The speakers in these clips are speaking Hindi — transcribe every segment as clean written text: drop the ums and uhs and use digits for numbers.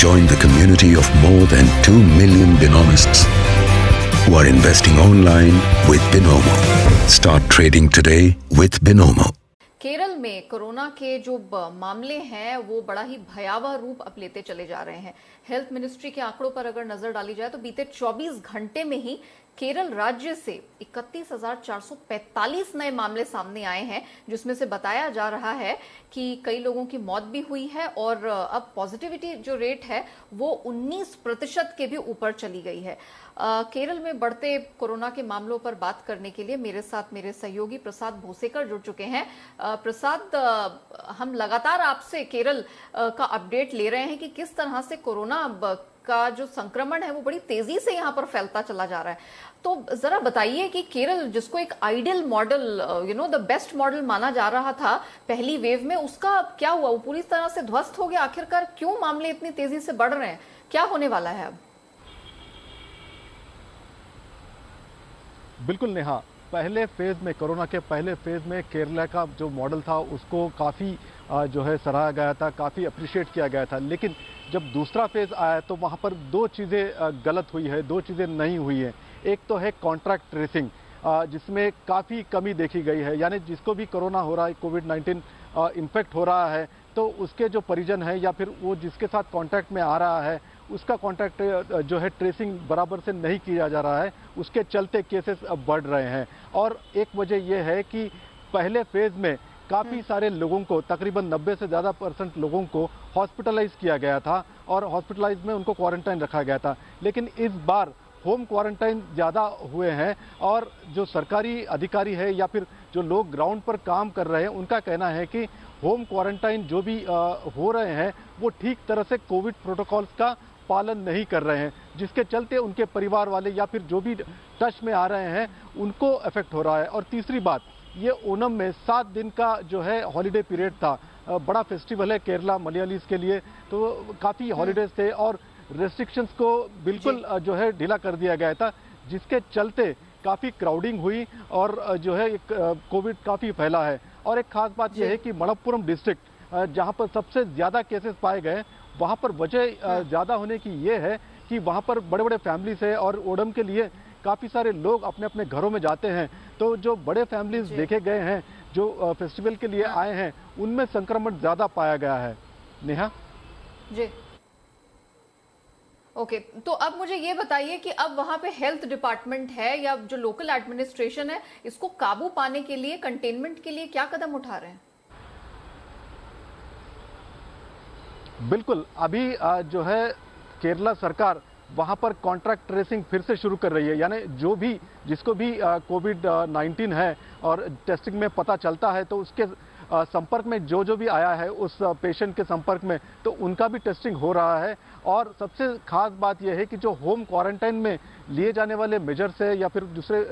Join the community of more than 2 million Binomists who are investing online with Binomo. Start trading today with Binomo. Kerala में कोरोना के जो मामले हैं वो बड़ा ही भयावह रूप अब लेते चले जा रहे हैं। हेल्थ मिनिस्ट्री के आंकड़ों पर अगर नजर डाली जाए तो बीते 24 घंटे में ही केरल राज्य से 31,445 नए मामले सामने आए हैं, जिसमें से बताया जा रहा है कि कई लोगों की मौत भी हुई है और अब पॉजिटिविटी जो रेट है वो 19% के भी ऊपर चली गई है। केरल में बढ़ते कोरोना के मामलों पर बात करने के लिए मेरे साथ मेरे सहयोगी प्रसाद भोसेकर जुड़ चुके हैं। प्रसाद, हम लगातार आपसे केरल का अपडेट ले रहे हैं कि किस तरह से कोरोना का जो संक्रमण है वो बड़ी तेजी से यहाँ पर फैलता चला जा रहा है। तो जरा बताइए कि केरल, जिसको एक ideal model, the best model माना जा रहा था पहली वेव में, उसका क्या हुआ? वो पूरी तरह से ध्वस्त हो गया। आखिरकार क्यों मामले इतनी तेजी से बढ़ रहे हैं? क्या होने वाला है अब? बिल्कुल नेहा, पहले फेज में, कोरोना के पहले फेज में केरला का जो मॉडल था उसको काफ़ी जो है सराहा गया था, काफ़ी अप्रिशिएट किया गया था। लेकिन जब दूसरा फेज आया तो वहाँ पर दो चीज़ें गलत हुई है, दो चीज़ें नहीं हुई हैं। एक तो है कॉन्ट्रैक्ट ट्रेसिंग, जिसमें काफ़ी कमी देखी गई है। यानी जिसको भी कोरोना हो रहा है, कोविड-19 इन्फेक्ट हो रहा है, तो उसके जो परिजन है या फिर वो जिसके साथ कॉन्टैक्ट में आ रहा है उसका कॉन्टैक्ट जो है ट्रेसिंग बराबर से नहीं किया जा रहा है। उसके चलते केसेस अब बढ़ रहे हैं। और एक वजह यह है कि पहले फेज में काफ़ी सारे लोगों को, तकरीबन 90 से ज़्यादा % लोगों को हॉस्पिटलाइज किया गया था और हॉस्पिटलाइज में उनको क्वारंटाइन रखा गया था। लेकिन इस बार होम क्वारंटाइन ज़्यादा हुए हैं और जो सरकारी अधिकारी है या फिर जो लोग ग्राउंड पर काम कर रहे हैं उनका कहना है कि होम क्वारंटाइन जो भी हो रहे हैं वो ठीक तरह से कोविड प्रोटोकॉल्स का पालन नहीं कर रहे हैं, जिसके चलते उनके परिवार वाले या फिर जो भी टच में आ रहे हैं उनको इफेक्ट हो रहा है। और तीसरी बात, ये ओणम में 7 दिन का जो है हॉलीडे पीरियड था। बड़ा फेस्टिवल है केरला मलयालीज के लिए, तो काफ़ी हॉलीडेज थे और रेस्ट्रिक्शंस को बिल्कुल जो है ढीला कर दिया गया था, जिसके चलते काफ़ी क्राउडिंग हुई और जो है कोविड काफ़ी फैला है। और एक खास बात यह है कि मलप्पुरम डिस्ट्रिक्ट जहां पर सबसे ज़्यादा केसेस पाए गए, वहां पर वजह ज़्यादा होने की ये है कि वहां पर बड़े बड़े फैमिलीज है और ओणम के लिए काफ़ी सारे लोग अपने अपने घरों में जाते हैं। तो जो बड़े फैमिलीज देखे गए हैं जो फेस्टिवल के लिए आए हैं, उनमें संक्रमण ज़्यादा पाया गया है। नेहा जी, ओके, तो अब मुझे ये बताइए कि अब वहां पे हेल्थ डिपार्टमेंट है या जो लोकल एडमिनिस्ट्रेशन है, इसको काबू पाने के लिए, कंटेनमेंट के लिए क्या कदम उठा रहे हैं? बिल्कुल, अभी जो है केरला सरकार वहाँ पर कॉन्ट्रैक्ट ट्रेसिंग फिर से शुरू कर रही है। यानी जो भी, जिसको भी कोविड-19 है और टेस्टिंग में पता चलता है तो उसके संपर्क में जो भी आया है उस पेशेंट के संपर्क में, तो उनका भी टेस्टिंग हो रहा है। और सबसे खास बात यह है कि जो होम क्वारंटाइन में लिए जाने वाले मेजर्स है या फिर दूसरे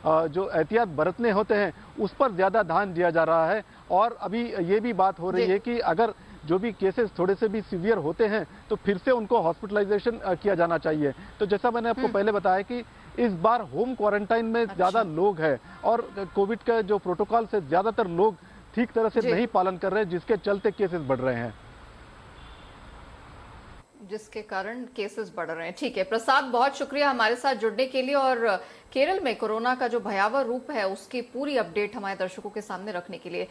जो एहतियात बरतने होते हैं उस पर ज़्यादा ध्यान दिया जा रहा है। और अभी ये भी बात हो रही है कि अगर जो भी केसेस थोड़े से भी सीवियर होते हैं तो फिर से उनको हॉस्पिटलाइजेशन किया जाना चाहिए। तो जैसा मैंने आपको पहले बताया कि इस बार होम क्वारंटाइन में ज़्यादा लोग हैं और कोविड का जो प्रोटोकॉल से ज़्यादातर लोग ठीक तरह से नहीं पालन कर रहे हैं, जिसके चलते केसेस बढ़ रहे हैं, जिसके कारण केसेस बढ़ रहे हैं। ठीक है प्रसाद, बहुत शुक्रिया हमारे साथ जुड़ने के लिए और केरल में कोरोना का जो भयावह रूप है उसकी पूरी अपडेट हमारे दर्शकों के सामने रखने के लिए।